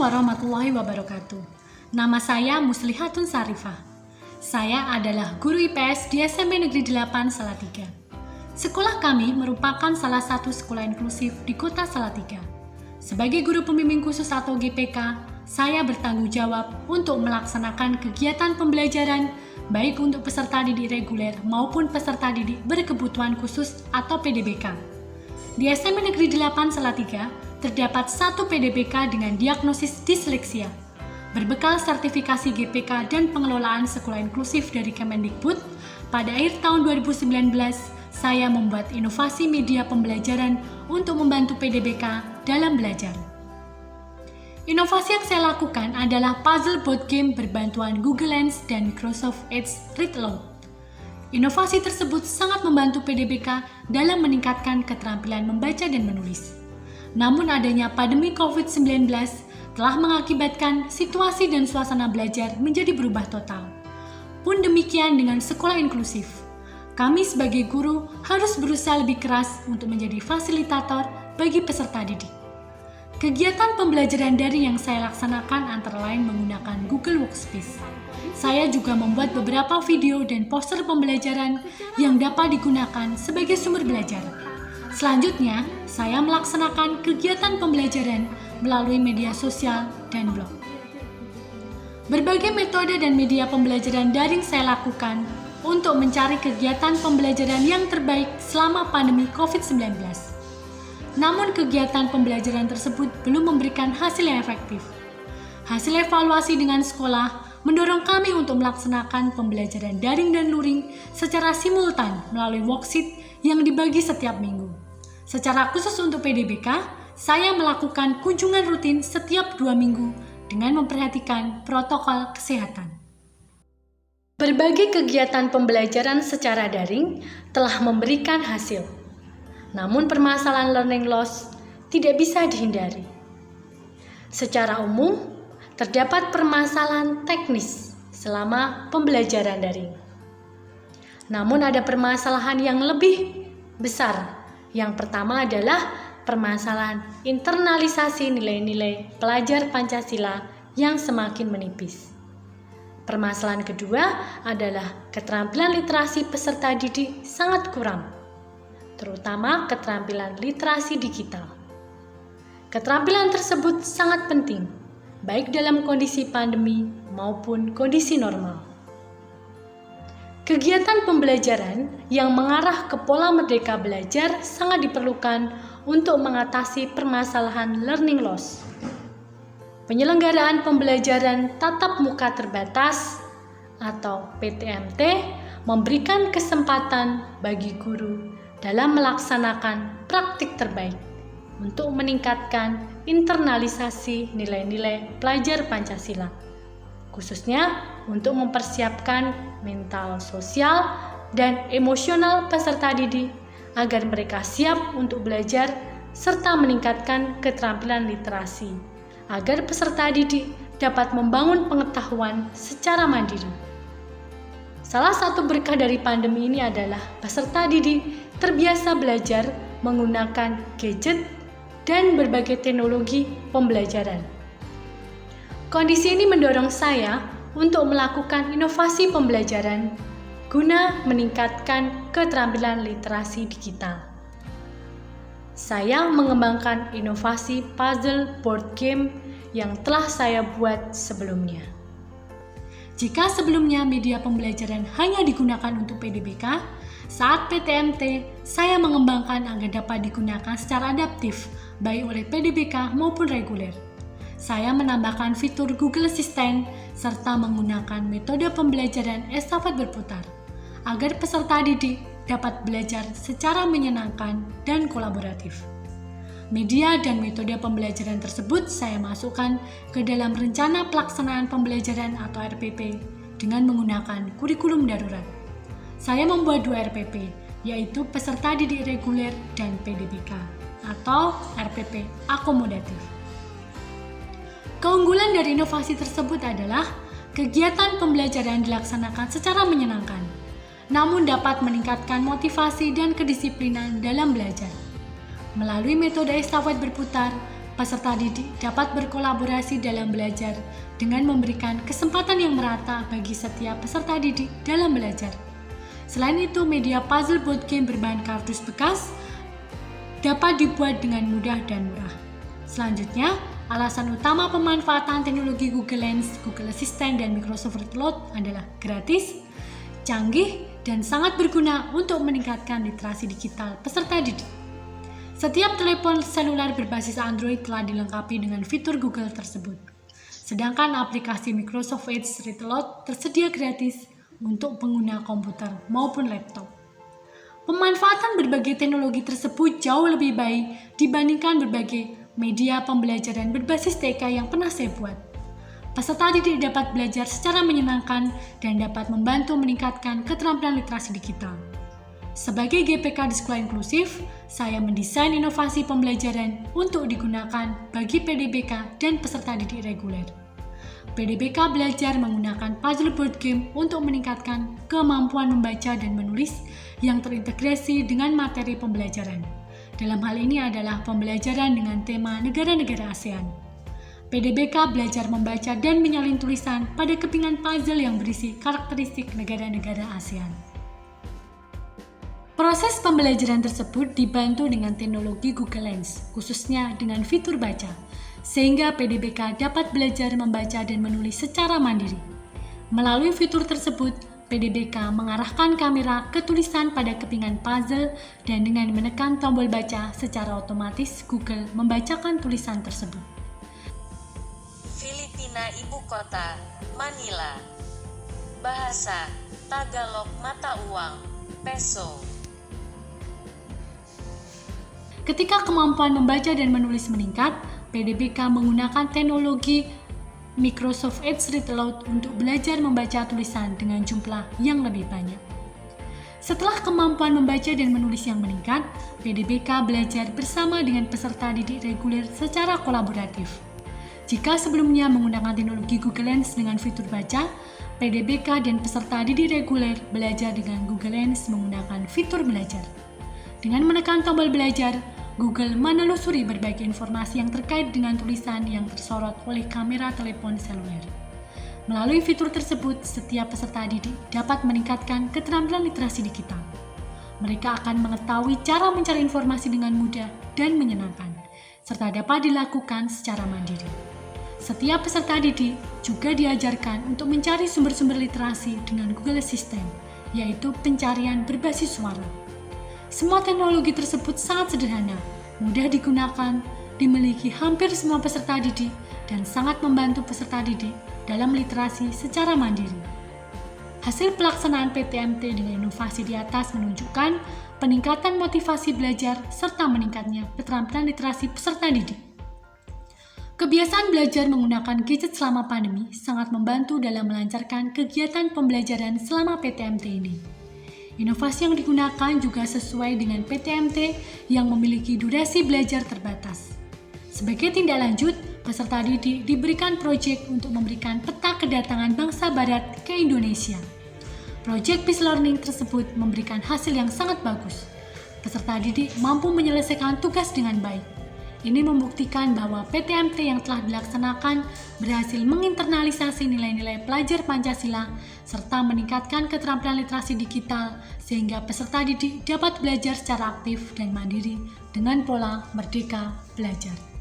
warahmatullahi wabarakatuh. Nama saya Muslihatun Sarifah. Saya adalah guru IPS di SMP Negeri 8 Salatiga. Sekolah kami merupakan salah satu sekolah inklusif di Kota Salatiga. Sebagai guru pembimbing khusus atau GPK, saya bertanggung jawab untuk melaksanakan kegiatan pembelajaran baik untuk peserta didik reguler maupun peserta didik berkebutuhan khusus atau PDBK. Di SMP Negeri 8 Salatiga, terdapat satu PDBK dengan diagnosis disleksia. Berbekal sertifikasi GPK dan pengelolaan sekolah inklusif dari Kemendikbud, pada akhir tahun 2019, saya membuat inovasi media pembelajaran untuk membantu PDBK dalam belajar. Inovasi yang saya lakukan adalah puzzle board game berbantuan Google Lens dan Microsoft Edge Read Aloud. Inovasi tersebut sangat membantu PDBK dalam meningkatkan keterampilan membaca dan menulis. Namun adanya pandemi COVID-19 telah mengakibatkan situasi dan suasana belajar menjadi berubah total. Pun demikian dengan sekolah inklusif. Kami sebagai guru harus berusaha lebih keras untuk menjadi fasilitator bagi peserta didik. Kegiatan pembelajaran daring yang saya laksanakan antara lain menggunakan Google Workspace. Saya juga membuat beberapa video dan poster pembelajaran yang dapat digunakan sebagai sumber belajar. Selanjutnya, saya melaksanakan kegiatan pembelajaran melalui media sosial dan blog. Berbagai metode dan media pembelajaran daring saya lakukan untuk mencari kegiatan pembelajaran yang terbaik selama pandemi COVID-19. Namun kegiatan pembelajaran tersebut belum memberikan hasil yang efektif. Hasil evaluasi dengan sekolah mendorong kami untuk melaksanakan pembelajaran daring dan luring secara simultan melalui worksheet yang dibagi setiap minggu. Secara khusus untuk PDBK, saya melakukan kunjungan rutin setiap 2 minggu dengan memperhatikan protokol kesehatan. Berbagai kegiatan pembelajaran secara daring telah memberikan hasil. Namun permasalahan learning loss tidak bisa dihindari. Secara umum, terdapat permasalahan teknis selama pembelajaran daring. Namun ada permasalahan yang lebih besar. Yang pertama adalah permasalahan internalisasi nilai-nilai pelajar Pancasila yang semakin menipis. Permasalahan kedua adalah keterampilan literasi peserta didik sangat kurang, terutama keterampilan literasi digital. Keterampilan tersebut sangat penting, baik dalam kondisi pandemi maupun kondisi normal. Kegiatan pembelajaran yang mengarah ke pola merdeka belajar sangat diperlukan untuk mengatasi permasalahan learning loss. Penyelenggaraan pembelajaran tatap muka terbatas atau PTMT memberikan kesempatan bagi guru dalam melaksanakan praktik terbaik untuk meningkatkan internalisasi nilai-nilai pelajar Pancasila, khususnya untuk mempersiapkan mental sosial dan emosional peserta didik agar mereka siap untuk belajar serta meningkatkan keterampilan literasi agar peserta didik dapat membangun pengetahuan secara mandiri. Salah satu berkah dari pandemi ini adalah peserta didik terbiasa belajar menggunakan gadget dan berbagai teknologi pembelajaran. Kondisi ini mendorong saya untuk melakukan inovasi pembelajaran guna meningkatkan keterampilan literasi digital. Saya mengembangkan inovasi puzzle board game yang telah saya buat sebelumnya. Jika sebelumnya media pembelajaran hanya digunakan untuk PDBK, saat PTMT saya mengembangkan agar dapat digunakan secara adaptif baik oleh PDBK maupun reguler. Saya menambahkan fitur Google Assistant serta menggunakan metode pembelajaran estafet berputar agar peserta didik dapat belajar secara menyenangkan dan kolaboratif. Media dan metode pembelajaran tersebut saya masukkan ke dalam rencana pelaksanaan pembelajaran atau RPP dengan menggunakan kurikulum darurat. Saya membuat 2 RPP, yaitu peserta didik reguler dan PDBK atau RPP akomodatif. Keunggulan dari inovasi tersebut adalah kegiatan pembelajaran dilaksanakan secara menyenangkan, namun dapat meningkatkan motivasi dan kedisiplinan dalam belajar. Melalui metode estafet berputar, Peserta didik dapat berkolaborasi dalam belajar dengan memberikan kesempatan yang merata bagi setiap peserta didik dalam belajar. Selain itu, media puzzle board game berbahan kardus bekas dapat dibuat dengan mudah dan murah. Selanjutnya, alasan utama pemanfaatan teknologi Google Lens, Google Assistant, dan Microsoft Readload adalah gratis, canggih, dan sangat berguna untuk meningkatkan literasi digital peserta didik. Setiap telepon seluler berbasis Android telah dilengkapi dengan fitur Google tersebut. Sedangkan aplikasi Microsoft Edge Readload tersedia gratis untuk pengguna komputer maupun laptop. Pemanfaatan berbagai teknologi tersebut jauh lebih baik dibandingkan berbagai media pembelajaran berbasis TK yang pernah saya buat. Peserta didik dapat belajar secara menyenangkan dan dapat membantu meningkatkan keterampilan literasi digital. Sebagai GPK di Sekolah Inklusif, saya mendesain inovasi pembelajaran untuk digunakan bagi PDBK dan peserta didik reguler. PDBK belajar menggunakan puzzle board game untuk meningkatkan kemampuan membaca dan menulis yang terintegrasi dengan materi pembelajaran. Dalam hal ini adalah pembelajaran dengan tema negara-negara ASEAN. PDBK belajar membaca dan menyalin tulisan pada kepingan puzzle yang berisi karakteristik negara-negara ASEAN. Proses pembelajaran tersebut dibantu dengan teknologi Google Lens, khususnya dengan fitur baca, sehingga PDBK dapat belajar membaca dan menulis secara mandiri. Melalui fitur tersebut, PDBK mengarahkan kamera ke tulisan pada kepingan puzzle dan dengan menekan tombol baca secara otomatis Google membacakan tulisan tersebut. Filipina ibu kota, Manila. Bahasa, Tagalog mata uang, peso. Ketika kemampuan membaca dan menulis meningkat, PDBK menggunakan teknologi Microsoft Edge Readload untuk belajar membaca tulisan dengan jumlah yang lebih banyak. Setelah kemampuan membaca dan menulis yang meningkat, PDBK belajar bersama dengan peserta didik reguler secara kolaboratif. Jika sebelumnya menggunakan teknologi Google Lens dengan fitur baca, PDBK dan peserta didik reguler belajar dengan Google Lens menggunakan fitur belajar. Dengan menekan tombol belajar, Google menelusuri berbagai informasi yang terkait dengan tulisan yang tersorot oleh kamera telepon seluler. Melalui fitur tersebut, setiap peserta didik dapat meningkatkan keterampilan literasi digital. Mereka akan mengetahui cara mencari informasi dengan mudah dan menyenangkan, serta dapat dilakukan secara mandiri. Setiap peserta didik juga diajarkan untuk mencari sumber-sumber literasi dengan Google Assistant, yaitu pencarian berbasis suara. Semua teknologi tersebut sangat sederhana, mudah digunakan, dimiliki hampir semua peserta didik, dan sangat membantu peserta didik dalam literasi secara mandiri. Hasil pelaksanaan PTMT dengan inovasi di atas menunjukkan peningkatan motivasi belajar serta meningkatnya keterampilan literasi peserta didik. Kebiasaan belajar menggunakan gadget selama pandemi sangat membantu dalam melancarkan kegiatan pembelajaran selama PTMT ini. Inovasi yang digunakan juga sesuai dengan PTMT yang memiliki durasi belajar terbatas. Sebagai tindak lanjut, peserta didik diberikan proyek untuk memberikan peta kedatangan bangsa Barat ke Indonesia. Proyek Peace Learning tersebut memberikan hasil yang sangat bagus. Peserta didik mampu menyelesaikan tugas dengan baik. Ini membuktikan bahwa PTMT yang telah dilaksanakan berhasil menginternalisasi nilai-nilai pelajar Pancasila serta meningkatkan keterampilan literasi digital sehingga peserta didik dapat belajar secara aktif dan mandiri dengan pola merdeka belajar.